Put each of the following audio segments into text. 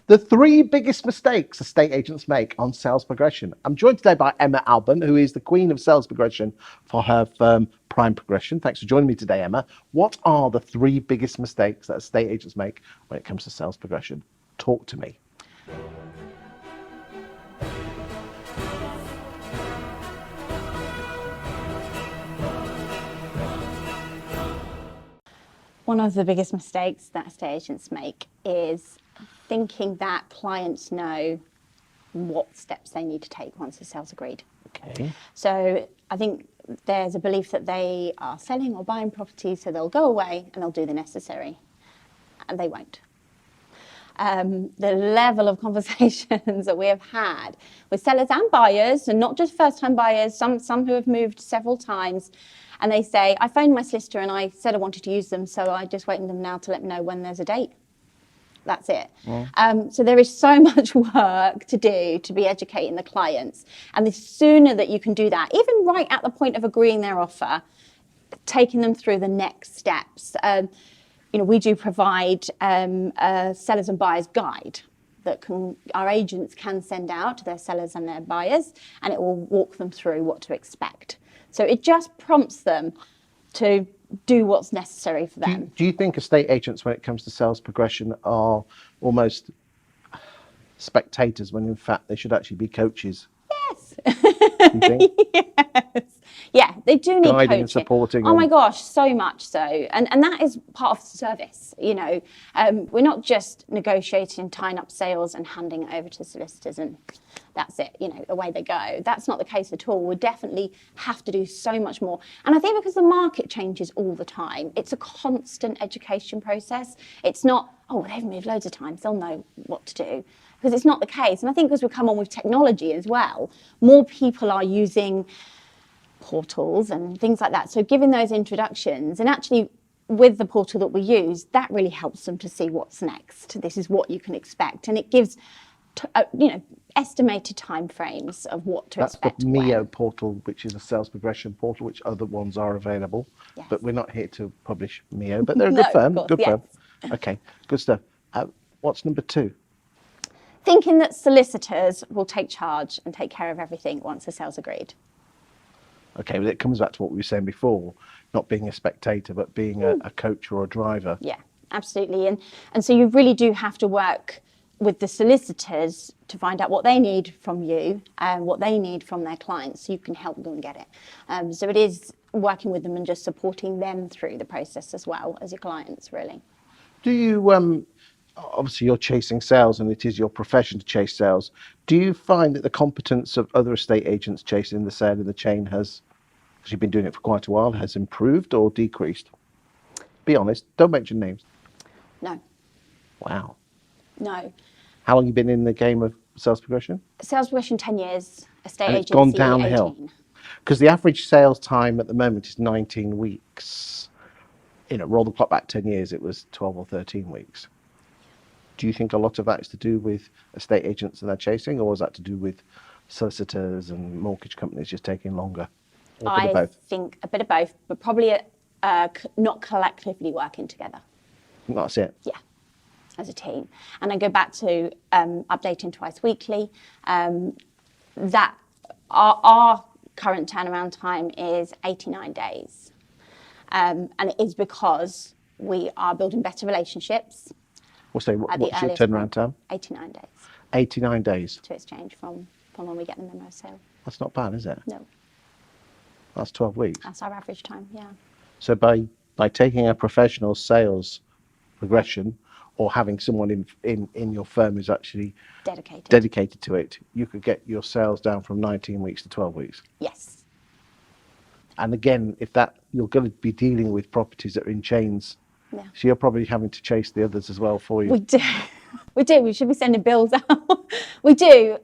The three biggest mistakes estate agents make on sales progression. I'm joined today by Emma Alben, who is the queen of sales progression for her firm Prime Progression. Thanks for joining me today, Emma. What are the three biggest mistakes that estate agents make when it comes to sales progression? Talk to me. One of the biggest mistakes that estate agents make is thinking that clients know what steps they need to take once the sale's agreed. Okay. So I think there's a belief that they are selling or buying properties, so they'll go away and they'll do the necessary, and they won't. The level of conversations that we have had with sellers and buyers, and not just first-time buyers, some who have moved several times, and they say, I phoned my solicitor and I said I wanted to use them, so I'm just waiting them now to let me know when there's a date. That's it. So there is so much work to do to be educating the clients. And the sooner that you can do that, even right at the point of agreeing their offer, taking them through the next steps. We do provide a sellers and buyers guide that our agents can send out to their sellers and their buyers, and it will walk them through what to expect. So it just prompts them to do what's necessary for them. Do you think estate agents, when it comes to sales progression, are almost spectators when in fact they should actually be coaches? Yes. You think? Yes. Yeah, they do need guiding coaching. And supporting. Oh my gosh, so much so. And that is part of the service, We're not just negotiating, tying up sales and handing it over to solicitors and that's it, away they go. That's not the case at all. We definitely have to do so much more. And I think because the market changes all the time, it's a constant education process. It's not, they've moved loads of times, they'll know what to do. Because it's not the case. And I think as we come on with technology as well, more people are using portals and things like that. So giving those introductions, and actually with the portal that we use, that really helps them to see what's next. This is what you can expect. And it gives, estimated timeframes of what to expect. That's the Mio portal, which is a sales progression portal, which other ones are available. Yes. But we're not here to publish Mio, but they're a good firm. Course, good yes. firm. Okay, good stuff. What's number two? Thinking that solicitors will take charge and take care of everything once the sale's agreed. Okay, but it comes back to what we were saying before, not being a spectator, but being a coach or a driver. Yeah, absolutely. And so you really do have to work with the solicitors to find out what they need from you and what they need from their clients so you can help them get it. So it is working with them and just supporting them through the process as well as your clients, really. Do you, obviously you're chasing sales and it is your profession to chase sales. Do you find that the competence of other estate agents chasing the sale in the chain has, because you've been doing it for quite a while, has improved or decreased? Be honest, don't mention names. No. Wow. No. How long have you been in the game of sales progression? Sales progression, 10 years. Estate and agency, it's gone downhill. 18. Because the average sales time at the moment is 19 weeks. Roll the clock back 10 years, it was 12 or 13 weeks. Do you think a lot of that is to do with estate agents and their chasing, or is that to do with solicitors and mortgage companies just taking longer? Or a bit of both? I think a bit of both, but probably not collectively working together. That's it? Yeah, as a team. And I go back to updating twice weekly. That our current turnaround time is 89 days. And it is because we are building better relationships. What's your turnaround time? 89 days. 89 days. To exchange from when we get the memo sale. That's not bad, is it? No. That's 12 weeks. That's our average time, yeah. So by taking a professional sales progression or having someone in your firm who's actually dedicated to it, you could get your sales down from 19 weeks to 12 weeks. Yes. And again, you're going to be dealing with properties that are in chains. Yeah. So you're probably having to chase the others as well for you. We do. We do. We should be sending bills out. We do.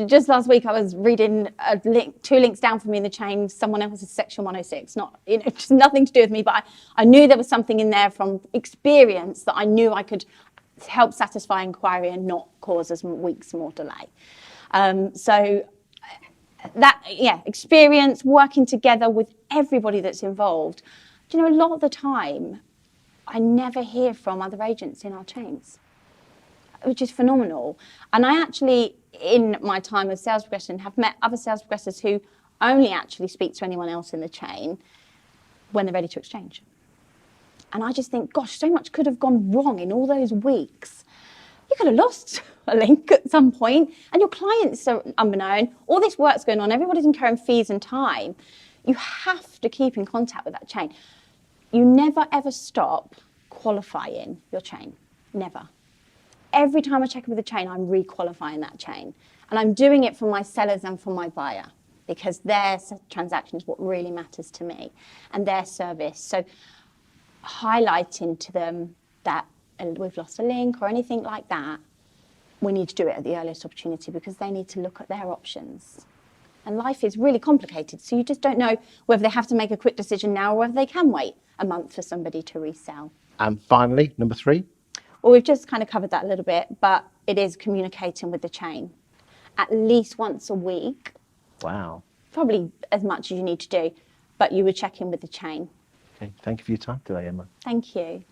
Just last week, I was reading two links down from me in the chain. Someone else's Section 106. Not, just nothing to do with me, but I knew there was something in there from experience that I knew I could help satisfy inquiry and not cause us weeks more delay. So that, experience, working together with everybody that's involved. Do you know, a lot of the time, I never hear from other agents in our chains. which is phenomenal. And I actually, in my time of sales progression, have met other sales progressors who only actually speak to anyone else in the chain when they're ready to exchange. And I just think, gosh, so much could have gone wrong in all those weeks. You could have lost a link at some point, and your clients are unbeknown. All this work's going on. Everybody's incurring fees and time. You have to keep in contact with that chain. You never, ever stop qualifying your chain. Never. Every time I check in with the chain, I'm re-qualifying that chain. And I'm doing it for my sellers and for my buyer, because their transaction is what really matters to me, and their service. So highlighting to them that we've lost a link or anything like that, we need to do it at the earliest opportunity, because they need to look at their options. And life is really complicated, so you just don't know whether they have to make a quick decision now or whether they can wait a month for somebody to resell. And finally, number 3. Well, we've just kind of covered that a little bit, but it is communicating with the chain at least once a week. Wow. Probably as much as you need to do, but you would check in with the chain. Okay, thank you for your time today, Emma. Thank you.